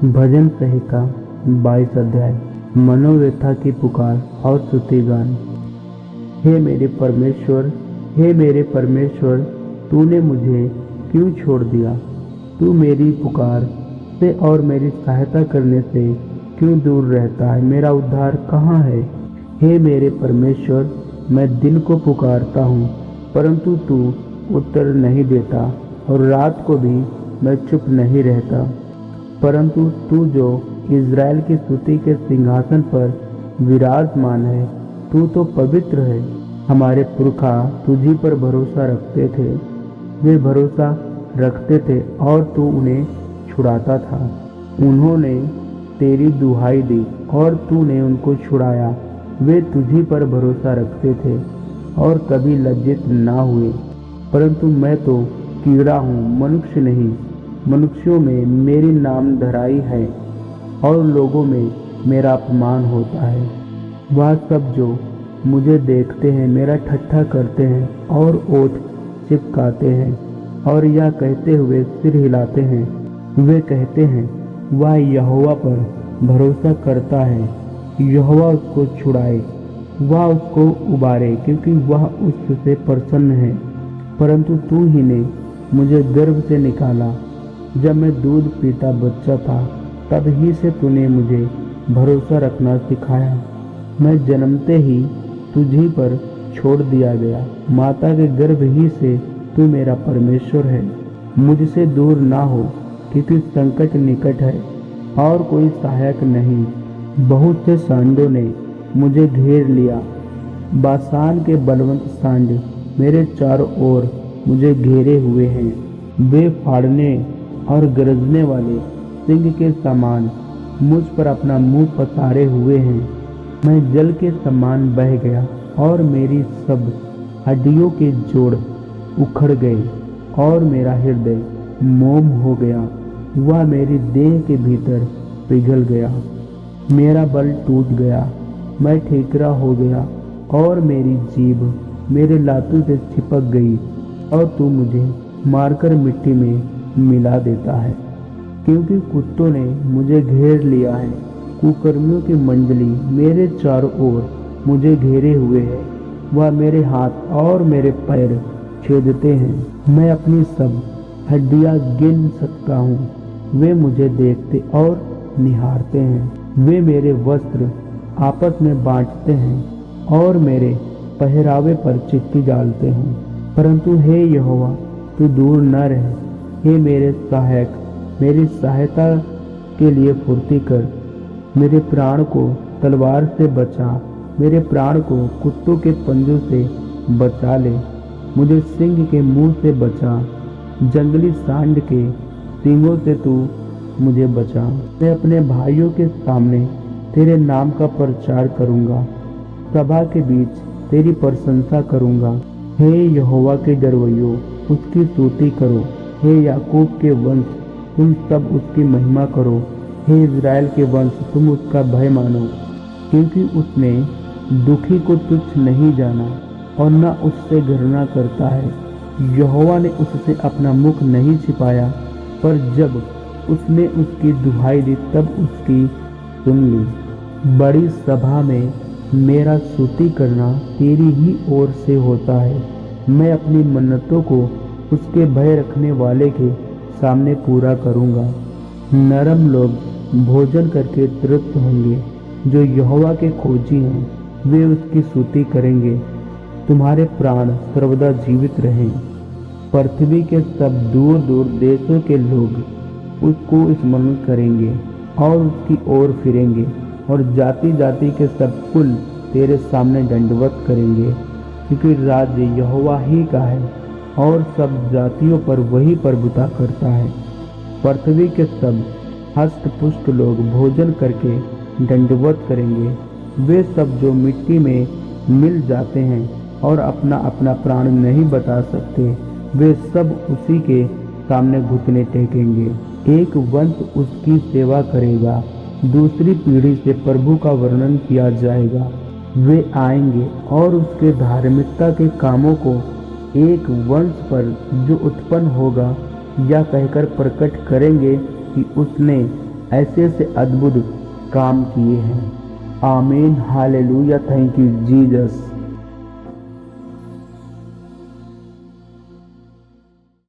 भजन संहिता 22 अध्याय। मनोव्यथा की पुकार और स्तुतिगान। हे मेरे परमेश्वर, तूने मुझे क्यों छोड़ दिया? तू मेरी पुकार से और मेरी सहायता करने से क्यों दूर रहता है? मेरा उद्धार कहाँ है? हे मेरे परमेश्वर, मैं दिन को पुकारता हूँ, परंतु तू उत्तर नहीं देता, और रात को भी मैं चुप नहीं रहता। परंतु तू जो इज़राइल की स्तुति के सिंहासन पर विराजमान है, तू तो पवित्र है। हमारे पुरखा तुझी पर भरोसा रखते थे, वे भरोसा रखते थे और तू उन्हें छुड़ाता था। उन्होंने तेरी दुहाई दी और तूने उनको छुड़ाया। वे तुझी पर भरोसा रखते थे और कभी लज्जित ना हुए। परंतु मैं तो कीड़ा हूँ, मनुष्य नहीं। मनुष्यों में मेरी नाम धराई है और लोगों में मेरा अपमान होता है। वह सब जो मुझे देखते हैं मेरा ठट्ठा करते हैं और ओठ चिपकाते हैं और यह कहते हुए सिर हिलाते हैं। वे कहते हैं, वह यहोवा पर भरोसा करता है, यहोवा उसको छुड़ाए, वह उसको उबारे, क्योंकि वह उससे प्रसन्न है। परंतु तू ही ने मुझे गर्भ से निकाला, जब मैं दूध पीता बच्चा था, तब ही से तूने मुझे भरोसा रखना सिखाया। मैं जन्मते ही तुझी पर छोड़ दिया गया, माता के गर्भ ही से तू मेरा परमेश्वर है। मुझसे दूर ना हो, क्योंकि संकट निकट है और कोई सहायक नहीं। बहुत से सांडों ने मुझे घेर लिया, बासान के बलवंत सांड मेरे चारों ओर मुझे घेरे हुए हैं। वे फाड़ने और गरजने वाले सिंह के समान मुझ पर अपना मुंह पसारे हुए हैं। मैं जल के समान बह गया और मेरी सब हड्डियों के जोड़ उखड़ गए और मेरा हृदय मोम हो गया। वह मेरी देह के भीतर पिघल गया। मेरा बल टूट गया, मैं ठिकरा हो गया और मेरी जीभ मेरे लातों से चिपक गई, और तू मुझे मारकर मिट्टी में मिला देता है। क्योंकि कुत्तों ने मुझे घेर लिया है, कुकर्मियों की मंडली मेरे चारों ओर मुझे घेरे हुए है। वह मेरे हाथ और मेरे पैर छेदते हैं। मैं अपनी सब हड्डियां गिन सकता हूँ। वे मुझे देखते और निहारते हैं। वे मेरे वस्त्र आपस में बांटते हैं और मेरे पहरावे पर चिट्ठी डालते हैं। परंतु हे यहोवा, तू दूर न रहे। हे मेरे सहायक, मेरी सहायता के लिए फुर्ती कर। मेरे प्राण को तलवार से बचा, मेरे प्राण को कुत्तों के पंजों से बचा ले। मुझे सिंह के मुंह से बचा, जंगली सांड के सींगों से तू मुझे बचा। मैं अपने भाइयों के सामने तेरे नाम का प्रचार करूंगा, सभा के बीच तेरी प्रशंसा करूंगा। हे यहोवा के डरवैयों, उसकी स्तुति करो। हे याकूब के वंश, तुम सब उसकी महिमा करो। हे इज़राइल के वंश, तुम उसका भय मानो, क्योंकि उसने दुखी को तुच्छ नहीं जाना और न उससे घृणा करता है। यहोवा ने उससे अपना मुख नहीं छिपाया, पर जब उसने उसकी दुहाई दी तब उसकी सुन ली। बड़ी सभा में मेरा स्तुति करना तेरी ही ओर से होता है। मैं अपनी मन्नतों को उसके भय रखने वाले के सामने पूरा करूंगा। नरम लोग भोजन करके तृप्त होंगे, जो यहोवा के खोजी हैं, वे उसकी स्तुति करेंगे। तुम्हारे प्राण सर्वदा जीवित रहें। पृथ्वी के सब दूर दूर देशों के लोग उसको स्मरण करेंगे और उसकी ओर फिरेंगे, और जाति जाति के सब कुल तेरे सामने दंडवत करेंगे, क्योंकि राज्य यहोवा ही का है और सब जातियों पर वही प्रभुता करता है। पृथ्वी के सब हष्ट पुष्ट लोग भोजन करके दंडवत करेंगे। वे सब जो मिट्टी में मिल जाते हैं और अपना अपना प्राण नहीं बचा सकते, वे सब उसी के सामने घुटने टेकेंगे। एक वंश उसकी सेवा करेगा, दूसरी पीढ़ी से प्रभु का वर्णन किया जाएगा। वे आएंगे और उसके धार्मिकता के कामों को एक वंश पर जो उत्पन्न होगा या कहकर प्रकट करेंगे कि उसने ऐसे से अद्भुत काम किए हैं। आमीन, हालेलुया, थैंक यू जीसस।